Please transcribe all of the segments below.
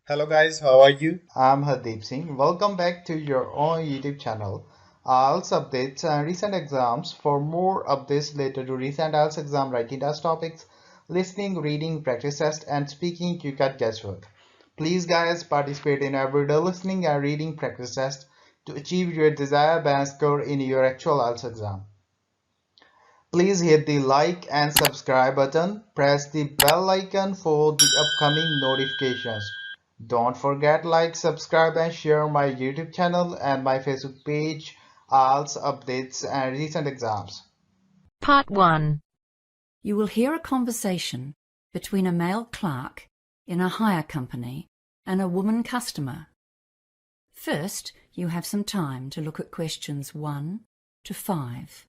Hello guys, how are you? I'm Hardeep Singh. Welcome back to your own YouTube channel. IELTS updates and recent exams. For more updates related to recent IELTS exam writing test topics, listening, reading, practice test, and speaking, you got guesswork. Please, guys, participate in everyday listening and reading practice test to achieve your desired band score in your actual IELTS exam. Please hit the like and subscribe button. Press the bell icon for the upcoming notifications. Don't forget like, subscribe and share my YouTube channel and my Facebook page, IELTS updates and recent exams. Part 1. You will hear a conversation between a male clerk in a hire company and a woman customer. First, you have some time to look at questions 1 to 5.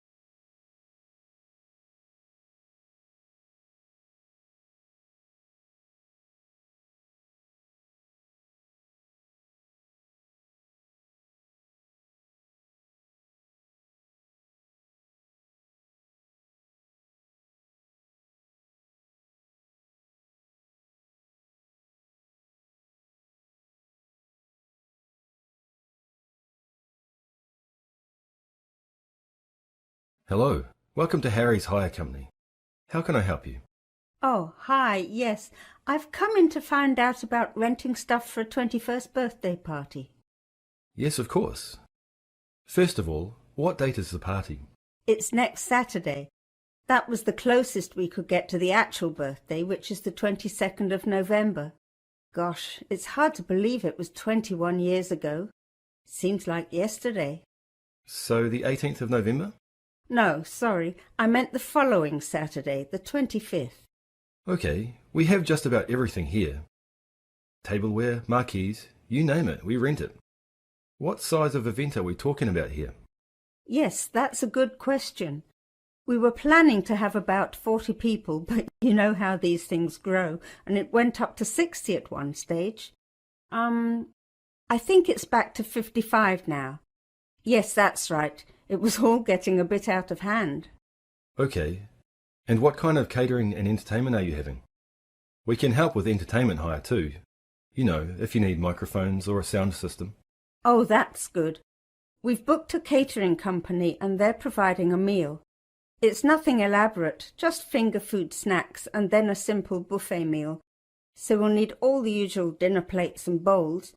Hello, welcome to Harry's Hire Company. How can I help you? Oh, hi, yes. I've come in to find out about renting stuff for a 21st birthday party. Yes, of course. First of all, what date is the party? It's next Saturday. That was the closest we could get to the actual birthday, which is the 22nd of November. Gosh, it's hard to believe it was 21 years ago. Seems like yesterday. So the 18th of November? No, sorry, I meant the following Saturday, the 25th. Okay, we have just about everything here. Tableware, marquees, you name it, we rent it. What size of event are we talking about here? Yes, that's a good question. We were planning to have about 40 people, but you know how these things grow, and it went up to 60 at one stage. I think it's back to 55 now. Yes, that's right. It was all getting a bit out of hand. Okay, and what kind of catering and entertainment are you having? We can help with entertainment hire too. You know, if you need microphones or a sound system. Oh, that's good. We've booked a catering company and they're providing a meal. It's nothing elaborate, just finger food snacks and then a simple buffet meal. So we'll need all the usual dinner plates and bowls.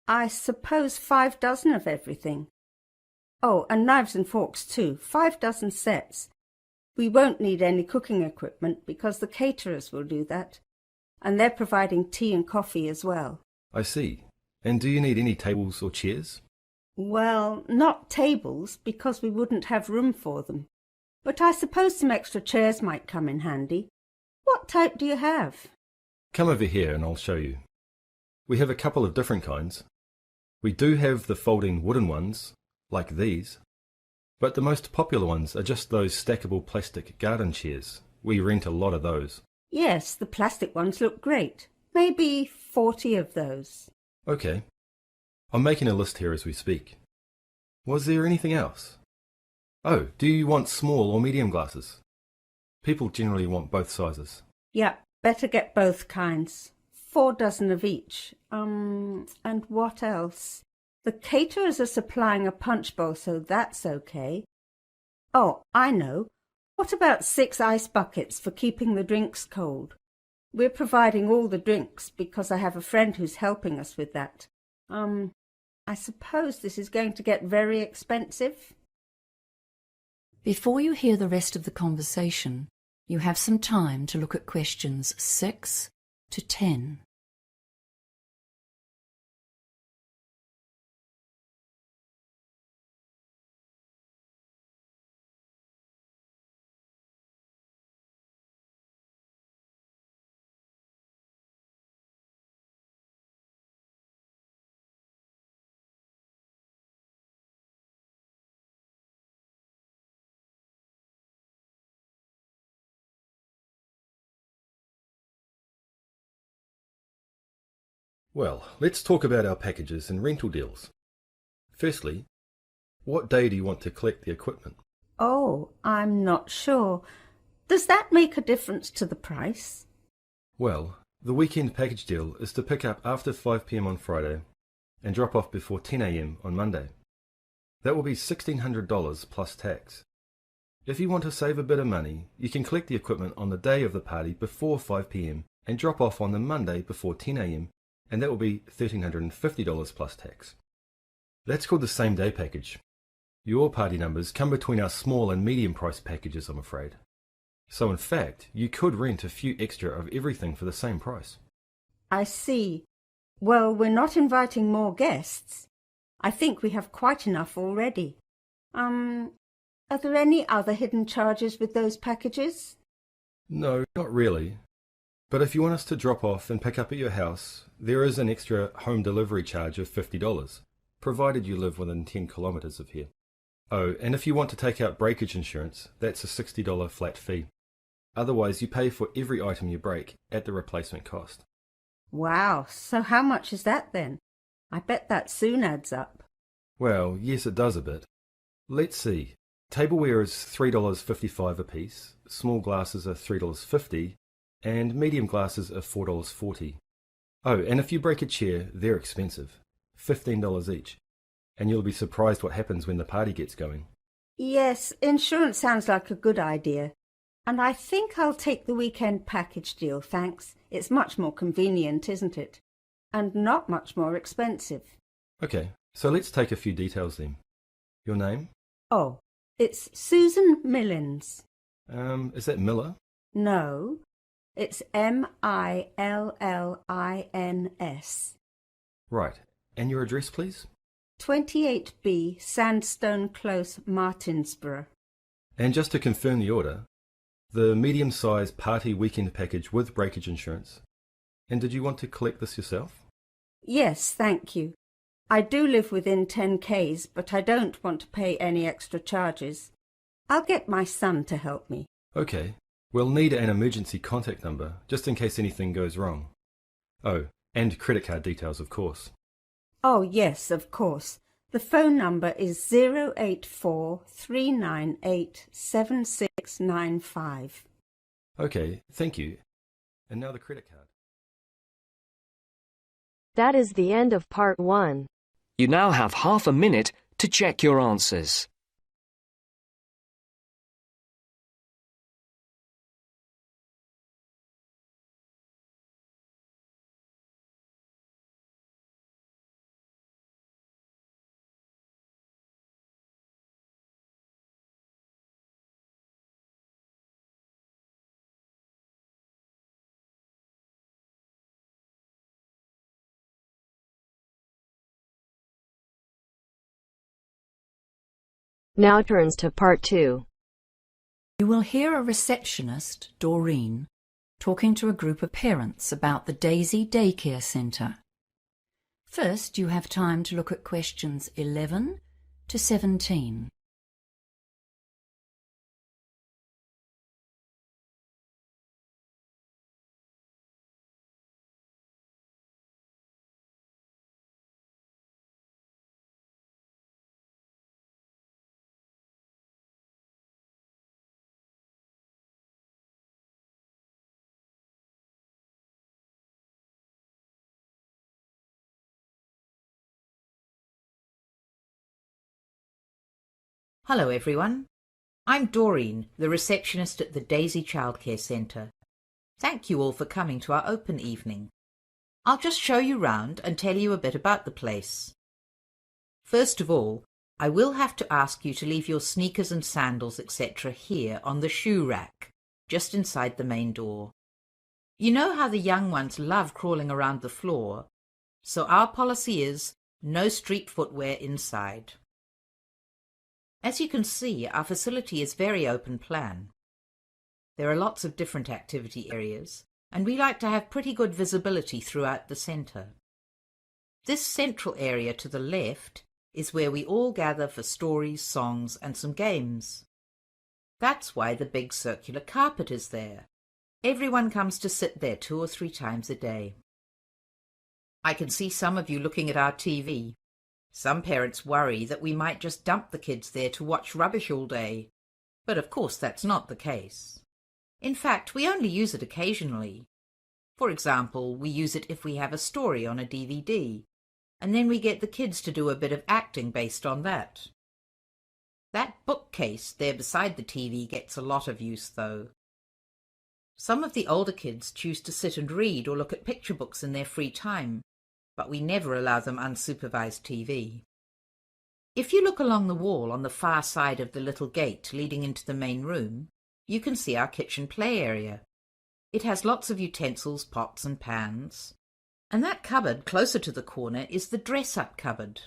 I suppose 5 dozen of everything. Oh, and knives and forks too, 5 dozen sets. We won't need any cooking equipment because the caterers will do that. And they're providing tea and coffee as well. I see. And do you need any tables or chairs? Well, not tables because we wouldn't have room for them. But I suppose some extra chairs might come in handy. What type do you have? Come over here and I'll show you. We have a couple of different kinds. We do have the folding wooden ones, like these, but the most popular ones are just those stackable plastic garden chairs. We rent a lot of those. Yes, the plastic ones look great. Maybe 40 of those. Okay. I'm making a list here as we speak. Was there anything else? Oh, do you want small or medium glasses? People generally want both sizes. Yeah, better get both kinds. 4 dozen of each. And what else? The caterers are supplying a punch bowl, so that's okay. Oh, I know. What about 6 ice buckets for keeping the drinks cold? We're providing all the drinks because I have a friend who's helping us with that. I suppose this is going to get very expensive. Before you hear the rest of the conversation, you have some time to look at questions 6 to 10. Well, let's talk about our packages and rental deals. Firstly, what day do you want to collect the equipment? Oh, I'm not sure. Does that make a difference to the price? Well, The weekend package deal is to pick up after 5 p.m. on Friday and drop off before 10 a.m. on Monday. That will be $1,600 plus tax. If you want to save a bit of money, you can collect the equipment on the day of the party before 5 p.m. and drop off on the Monday before 10 a.m. and that will be $1,350 plus tax. That's called the same day package. Your party numbers come between our small and medium price packages, I'm afraid. So in fact, you could rent a few extra of everything for the same price. I see. Well, we're not inviting more guests. I think we have quite enough already. Are there any other hidden charges with those packages? No, not really. But if you want us to drop off and pick up at your house, there is an extra home delivery charge of $50, provided you live within 10 kilometres of here. Oh, and if you want to take out breakage insurance, that's a $60 flat fee. Otherwise, you pay for every item you break at the replacement cost. Wow, so how much is that then? I bet that soon adds up. Well, yes, it does a bit. Let's see. Tableware is $3.55 a piece, small glasses are $3.50, and medium glasses are $4.40. Oh, and if you break a chair, they're expensive, $15 each, and you'll be surprised what happens when the party gets going. Yes, insurance sounds like a good idea. And I think I'll take the weekend package deal, thanks. It's much more convenient, isn't it? And not much more expensive. Okay, so let's take a few details then. Your name? Oh, it's Susan Millins. Is that Miller? No, it's Millins. Right, and your address, please? 28B Sandstone Close, Martinsborough. And just to confirm the order, the medium-sized party weekend package with breakage insurance. And did you want to collect this yourself? Yes, thank you. I do live within 10 k's, but I don't want to pay any extra charges. I'll get my son to help me. Okay. We'll need an emergency contact number, just in case anything goes wrong. Oh, and credit card details, of course. Oh, yes, of course. The phone number is 084-398-7695. Okay, thank you. And now the credit card. That is the end of part 1. You now have half a minute to check your answers. Now turns to part 2. You will hear a receptionist, Doreen, talking to a group of parents about the Daisy Daycare Centre. First, you have time to look at questions 11 to 17. Hello everyone. I'm Doreen, the receptionist at the Daisy Childcare Centre. Thank you all for coming to our open evening. I'll just show you round and tell you a bit about the place. First of all, I will have to ask you to leave your sneakers and sandals, etc. here on the shoe rack, just inside the main door. You know how the young ones love crawling around the floor, so our policy is no street footwear inside. As you can see, our facility is very open plan. There are lots of different activity areas, and we like to have pretty good visibility throughout the centre. This central area to the left is where we all gather for stories, songs, and some games. That's why the big circular carpet is there. Everyone comes to sit there 2 or 3 times a day. I can see some of you looking at our TV. Some parents worry that we might just dump the kids there to watch rubbish all day, but of course that's not the case. In fact, we only use it occasionally. For example, we use it if we have a story on a DVD, and then we get the kids to do a bit of acting based on that. That bookcase there beside the TV gets a lot of use, though. Some of the older kids choose to sit and read or look at picture books in their free time, but we never allow them unsupervised TV. If you look along the wall on the far side of the little gate leading into the main room, you can see our kitchen play area. It has lots of utensils, pots and pans. And that cupboard closer to the corner is the dress-up cupboard.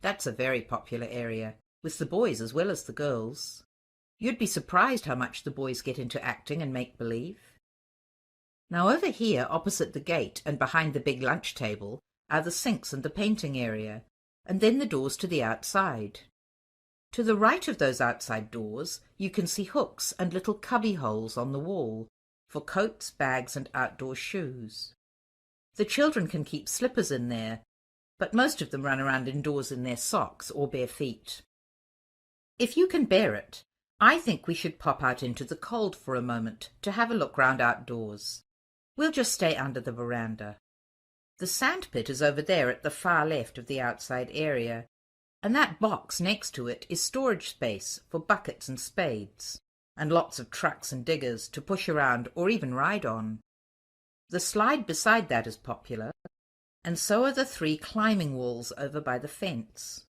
That's a very popular area, with the boys as well as the girls. You'd be surprised how much the boys get into acting and make-believe. Now over here, opposite the gate and behind the big lunch table, are the sinks and the painting area, and then the doors to the outside. To the right of those outside doors, you can see hooks and little cubby holes on the wall for coats, bags and outdoor shoes. The children can keep slippers in there, but most of them run around indoors in their socks or bare feet. If you can bear it, I think we should pop out into the cold for a moment to have a look round outdoors. We'll just stay under the veranda. The sandpit is over there at the far left of the outside area, and that box next to it is storage space for buckets and spades, and lots of trucks and diggers to push around or even ride on. The slide beside that is popular, and so are the 3 climbing walls over by the fence.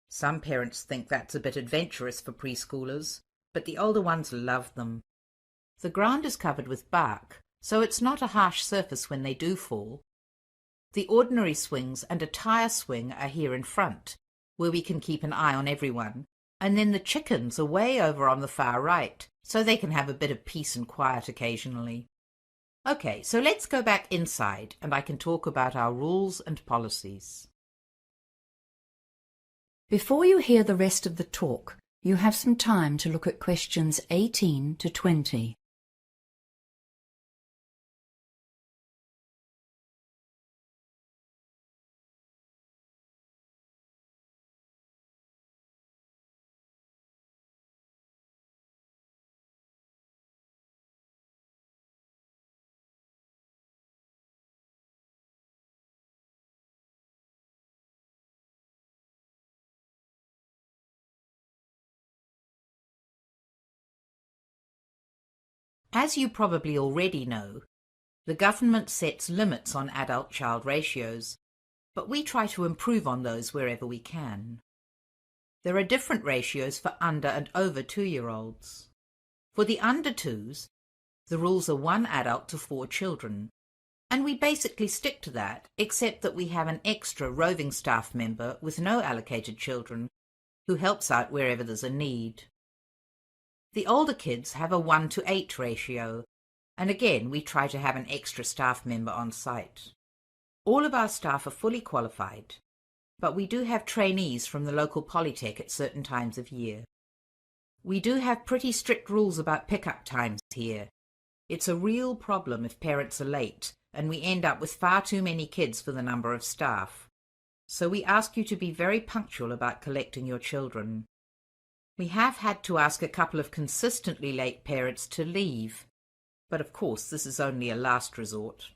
Some parents think that's a bit adventurous for preschoolers, but the older ones love them. The ground is covered with bark, so it's not a harsh surface when they do fall. The ordinary swings and a tire swing are here in front, where we can keep an eye on everyone, and then the chickens are way over on the far right, so they can have a bit of peace and quiet occasionally. Okay, so let's go back inside, and I can talk about our rules and policies. Before you hear the rest of the talk, you have some time to look at questions 18 to 20. As you probably already know, the government sets limits on adult-child ratios, but we try to improve on those wherever we can. There are different ratios for under and over 2-year-olds. For the under 2s, the rules are 1 adult to 4 children, and we basically stick to that, except that we have an extra roving staff member with no allocated children who helps out wherever there's a need. The older kids have a 1 to 8 ratio, and again we try to have an extra staff member on site. All of our staff are fully qualified, but we do have trainees from the local polytech at certain times of year. We do have pretty strict rules about pick-up times here. It's a real problem if parents are late, and we end up with far too many kids for the number of staff. So we ask you to be very punctual about collecting your children. We have had to ask a couple of consistently late parents to leave, but of course this is only a last resort.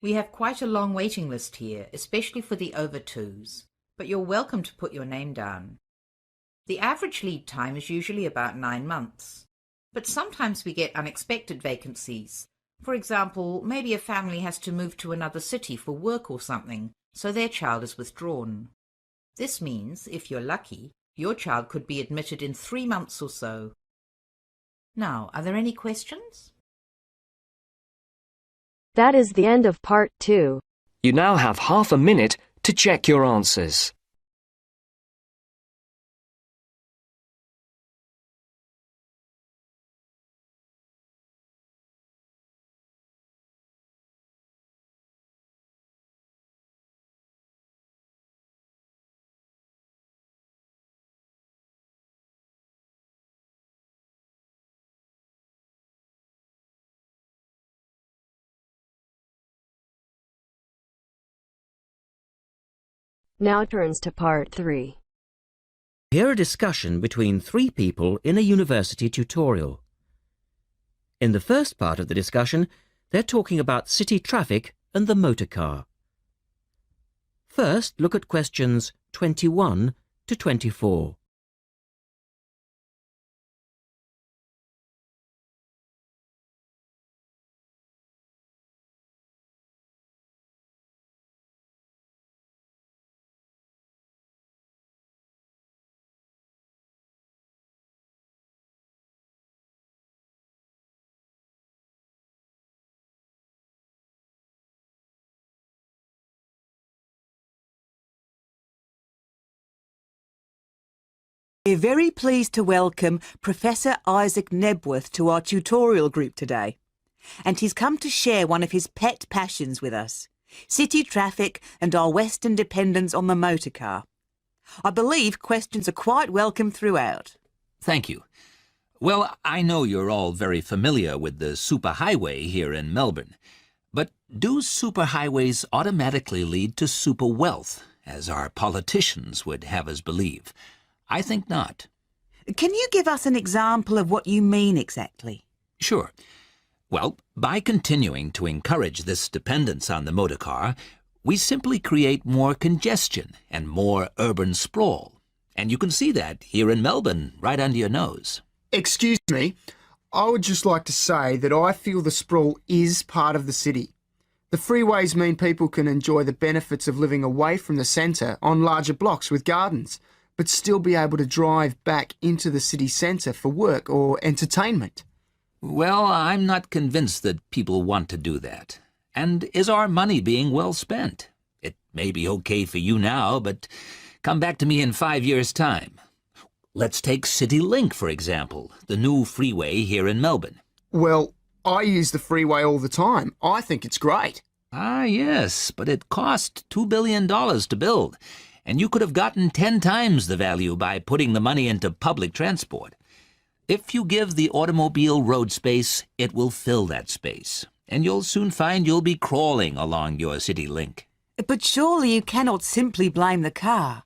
We have quite a long waiting list here, especially for the over 2s, but you're welcome to put your name down. The average lead time is usually about 9 months, but sometimes we get unexpected vacancies. For example, maybe a family has to move to another city for work or something, so their child is withdrawn. This means, if you're lucky, your child could be admitted in 3 months or so. Now, are there any questions? That is the end of part 2. You now have half a minute to check your answers. Now turns to part 3. Hear a discussion between 3 people in a university tutorial. In the first part of the discussion, They're talking about city traffic and the motor car. First, look at questions 21 to 24. We're very pleased to welcome Professor Isaac Nebworth to our tutorial group today. And he's come to share one of his pet passions with us, city traffic and our Western dependence on the motor car. I believe questions are quite welcome throughout. Thank you. Well, I know you're all very familiar with the superhighway here in Melbourne. But do superhighways automatically lead to super wealth, as our politicians would have us believe? I think not. Can you give us an example of what you mean exactly? Sure. Well, by continuing to encourage this dependence on the motor car, we simply create more congestion and more urban sprawl. And you can see that here in Melbourne, right under your nose. Excuse me, I would just like to say that I feel the sprawl is part of the city. The freeways mean people can enjoy the benefits of living away from the centre on larger blocks with gardens, but still be able to drive back into the city centre for work or entertainment. Well, I'm not convinced that people want to do that. And is our money being well spent? It may be okay for you now, but come back to me in 5 years' time. Let's take CityLink, for example, the new freeway here in Melbourne. Well, I use the freeway all the time. I think it's great. Ah, yes, but it cost $2 billion to build. And you could have gotten 10 times the value by putting the money into public transport. If you give the automobile road space, it will fill that space, and you'll soon find you'll be crawling along your CityLink. But surely you cannot simply blame the car.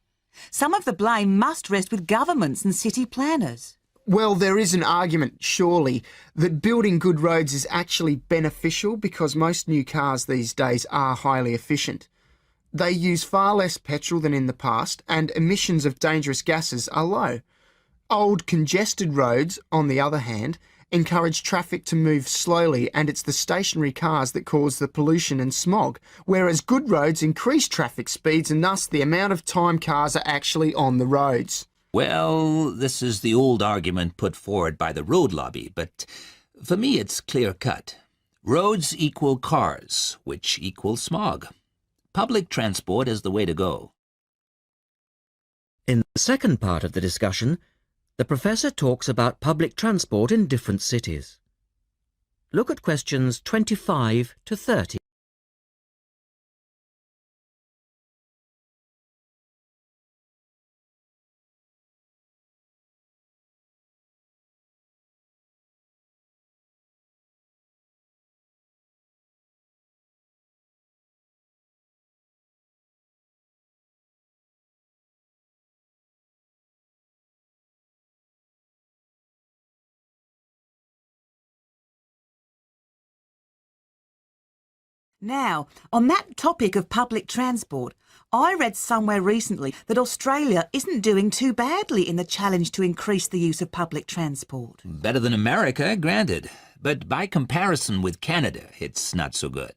Some of the blame must rest with governments and city planners. Well, there is an argument, surely, that building good roads is actually beneficial because most new cars these days are highly efficient. They use far less petrol than in the past, and emissions of dangerous gases are low. Old, congested roads, on the other hand, encourage traffic to move slowly, and it's the stationary cars that cause the pollution and smog, whereas good roads increase traffic speeds and thus the amount of time cars are actually on the roads. Well, this is the old argument put forward by the road lobby, but for me it's clear-cut. Roads equal cars, which equal smog. Public transport is the way to go. In the second part of the discussion, the professor talks about public transport in different cities. Look at questions 25 to 30. Now, on that topic of public transport, I read somewhere recently that Australia isn't doing too badly in the challenge to increase the use of public transport. Better than America, granted. But by comparison with Canada, it's not so good.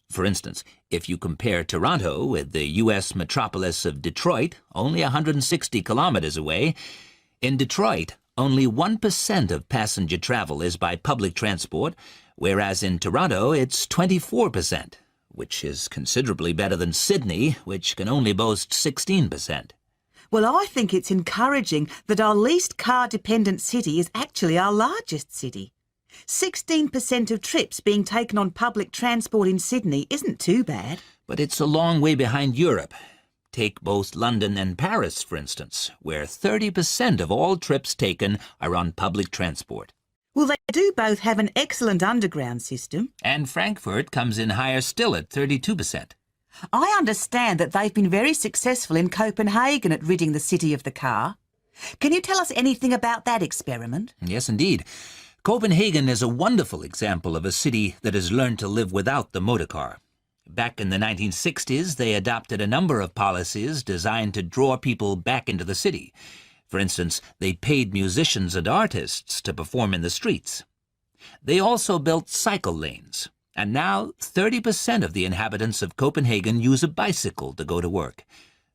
For instance, if you compare Toronto with the U.S. metropolis of Detroit, only 160 kilometers away, in Detroit, only 1% of passenger travel is by public transport, whereas in Toronto it's 24%, which is considerably better than Sydney, which can only boast 16%. Well, I think it's encouraging that our least car-dependent city is actually our largest city. 16% of trips being taken on public transport in Sydney isn't too bad. But it's a long way behind Europe. Take both London and Paris, for instance, where 30% of all trips taken are on public transport. Well, they do both have an excellent underground system. And Frankfurt comes in higher still at 32%. I understand that they've been very successful in Copenhagen at ridding the city of the car. Can you tell us anything about that experiment? Yes, indeed. Copenhagen is a wonderful example of a city that has learned to live without the motor car. Back in the 1960s, they adopted a number of policies designed to draw people back into the city. For instance, they paid musicians and artists to perform in the streets. They also built cycle lanes, and now 30% of the inhabitants of Copenhagen use a bicycle to go to work.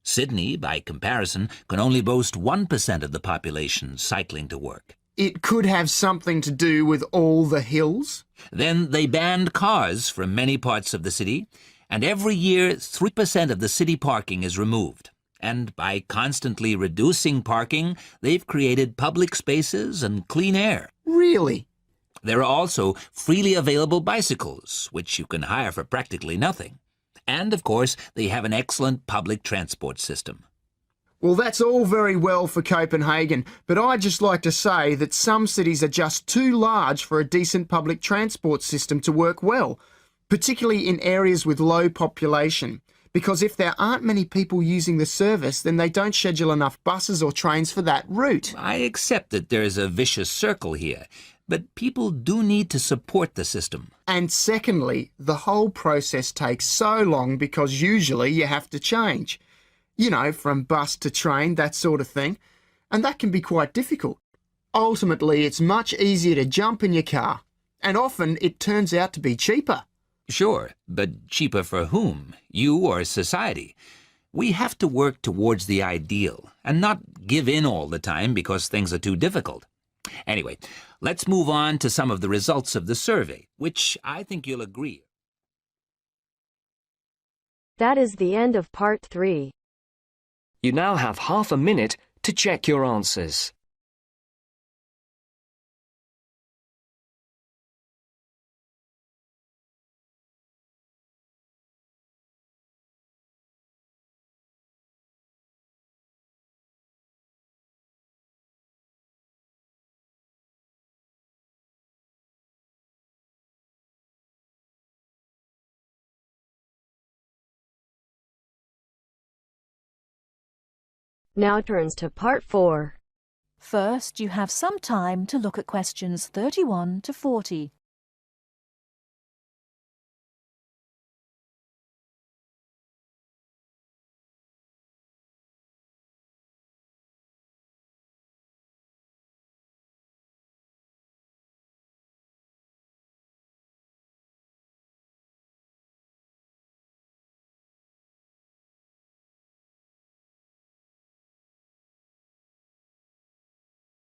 Sydney, by comparison, can only boast 1% of the population cycling to work. It could have something to do with all the hills? Then they banned cars from many parts of the city, and every year 3% of the city parking is removed. And by constantly reducing parking, they've created public spaces and clean air. Really? There are also freely available bicycles, which you can hire for practically nothing. And, of course, they have an excellent public transport system. Well, that's all very well for Copenhagen, but I'd just like to say that some cities are just too large for a decent public transport system to work well, particularly in areas with low population. Because if there aren't many people using the service, then they don't schedule enough buses or trains for that route. I accept that there's a vicious circle here, but people do need to support the system. And secondly, the whole process takes so long because usually you have to change. You know, from bus to train, that sort of thing. And that can be quite difficult. Ultimately, it's much easier to jump in your car. And often it turns out to be cheaper. Sure, but cheaper for whom? You or society? We have to work towards the ideal and not give in all the time because things are too difficult. Anyway, let's move on to some of the results of the survey, which I think you'll agree. That is the end of part 3. You now have half a minute to check your answers. Now turns to part 4. First, you have some time to look at questions 31 to 40.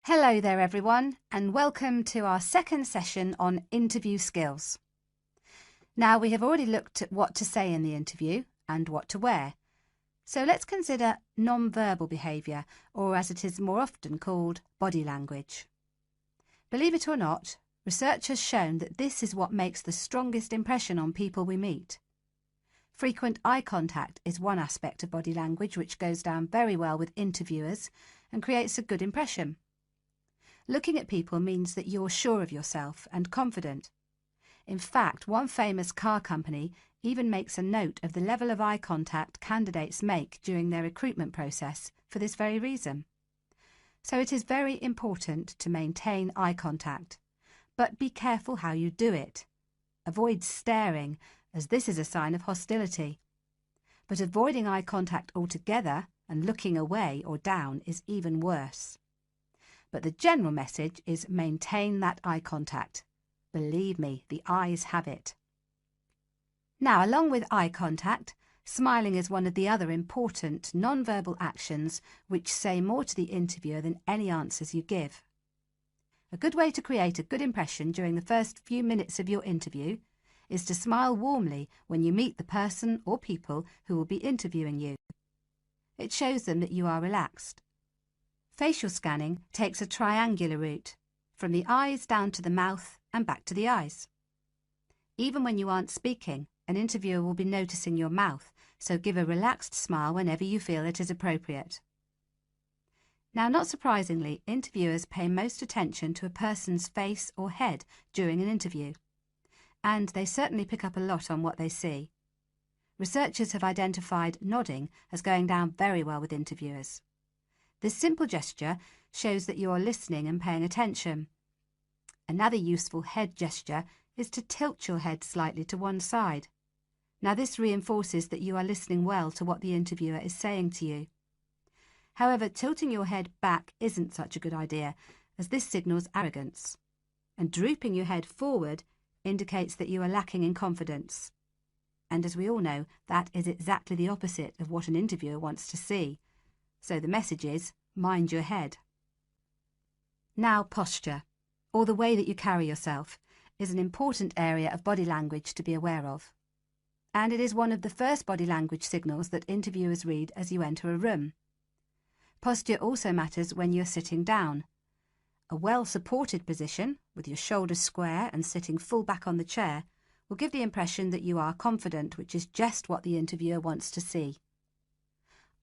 Hello there everyone, and welcome to our second session on interview skills. Now, we have already looked at what to say in the interview and what to wear. So let's consider non-verbal behaviour, or as it is more often called, body language. Believe it or not, research has shown that this is what makes the strongest impression on people we meet. Frequent eye contact is one aspect of body language which goes down very well with interviewers and creates a good impression. Looking at people means that you're sure of yourself and confident. In fact, one famous car company even makes a note of the level of eye contact candidates make during their recruitment process for this very reason. So it is very important to maintain eye contact, but be careful how you do it. Avoid staring, as this is a sign of hostility. But avoiding eye contact altogether and looking away or down is even worse. But the general message is maintain that eye contact. Believe me, the eyes have it. Now, along with eye contact, smiling is one of the other important non-verbal actions which say more to the interviewer than any answers you give. A good way to create a good impression during the first few minutes of your interview is to smile warmly when you meet the person or people who will be interviewing you. It shows them that you are relaxed. Facial scanning takes a triangular route, from the eyes down to the mouth and back to the eyes. Even when you aren't speaking, an interviewer will be noticing your mouth, so give a relaxed smile whenever you feel it is appropriate. Now, not surprisingly, interviewers pay most attention to a person's face or head during an interview, and they certainly pick up a lot on what they see. Researchers have identified nodding as going down very well with interviewers. This simple gesture shows that you are listening and paying attention. Another useful head gesture is to tilt your head slightly to one side. Now this reinforces that you are listening well to what the interviewer is saying to you. However, tilting your head back isn't such a good idea, as this signals arrogance. And drooping your head forward indicates that you are lacking in confidence. And as we all know, that is exactly the opposite of what an interviewer wants to see. So the message is, mind your head. Now posture, or the way that you carry yourself, is an important area of body language to be aware of. And it is one of the first body language signals that interviewers read as you enter a room. Posture also matters when you're sitting down. A well-supported position, with your shoulders square and sitting full back on the chair, will give the impression that you are confident, which is just what the interviewer wants to see.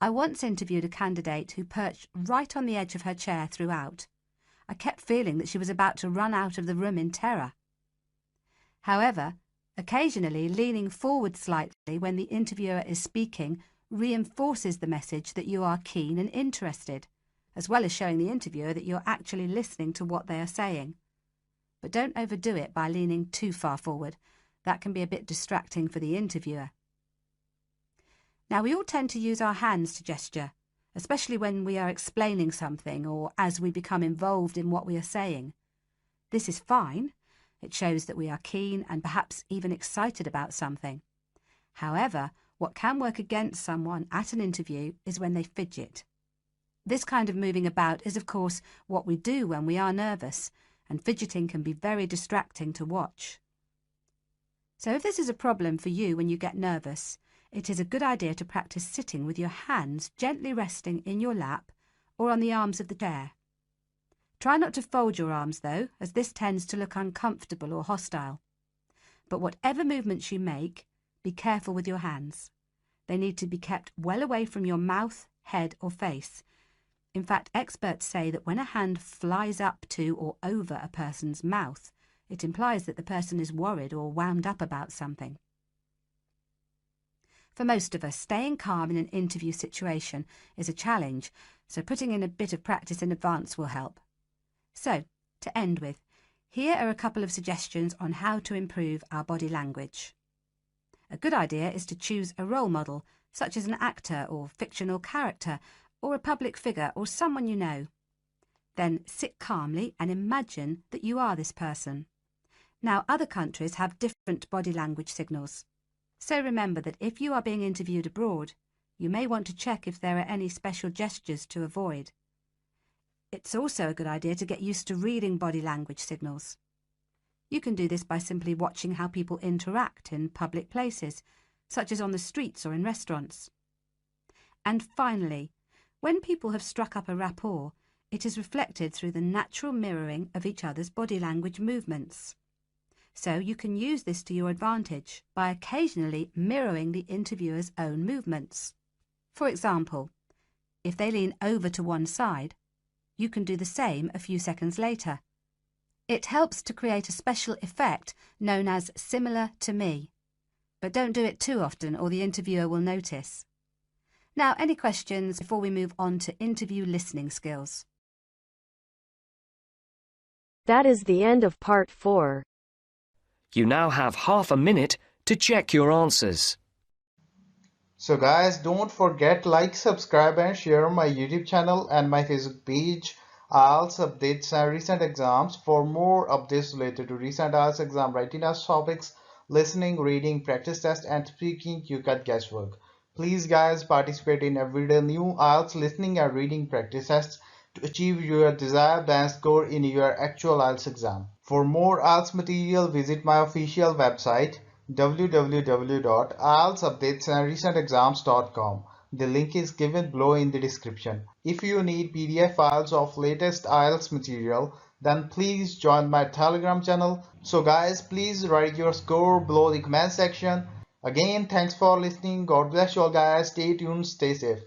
I once interviewed a candidate who perched right on the edge of her chair throughout. I kept feeling that she was about to run out of the room in terror. However, occasionally leaning forward slightly when the interviewer is speaking reinforces the message that you are keen and interested, as well as showing the interviewer that you're actually listening to what they are saying. But don't overdo it by leaning too far forward. That can be a bit distracting for the interviewer. Now, we all tend to use our hands to gesture, especially when we are explaining something or as we become involved in what we are saying. This is fine. It shows that we are keen and perhaps even excited about something. However, what can work against someone at an interview is when they fidget. This kind of moving about is, of course, what we do when we are nervous, and fidgeting can be very distracting to watch. So if this is a problem for you when you get nervous, it is a good idea to practice sitting with your hands gently resting in your lap or on the arms of the chair. Try not to fold your arms though, as this tends to look uncomfortable or hostile. But whatever movements you make, be careful with your hands. They need to be kept well away from your mouth, head or face. In fact, experts say that when a hand flies up to or over a person's mouth, it implies that the person is worried or wound up about something. For most of us, staying calm in an interview situation is a challenge, so putting in a bit of practice in advance will help. So, to end with, here are a couple of suggestions on how to improve our body language. A good idea is to choose a role model, such as an actor or fictional character, or a public figure or someone you know. Then sit calmly and imagine that you are this person. Now, other countries have different body language signals. So remember that if you are being interviewed abroad, you may want to check if there are any special gestures to avoid. It's also a good idea to get used to reading body language signals. You can do this by simply watching how people interact in public places, such as on the streets or in restaurants. And finally, when people have struck up a rapport, it is reflected through the natural mirroring of each other's body language movements. So you can use this to your advantage by occasionally mirroring the interviewer's own movements. For example, if they lean over to one side, you can do the same a few seconds later. It helps to create a special effect known as similar to me. But don't do it too often or the interviewer will notice. Now, any questions before we move on to interview listening skills? That is the end of part 4. You now have half a minute to check your answers. So guys, don't forget like, subscribe and share my YouTube channel and my Facebook page, IELTS updates and recent exams. For more updates related to recent IELTS exam writing test topics, listening, reading, practice test and speaking, you got guesswork. Please guys, participate in everyday new IELTS listening and reading practice tests to achieve your desired band score in your actual IELTS exam. For more IELTS material, visit my official website www.ieltsupdatesandrecentexams.com. The link is given below in the description. If you need PDF files of latest IELTS material, then please join my Telegram channel. So guys, please write your score below the comment section. Again, thanks for listening. God bless you all guys. Stay tuned, stay safe.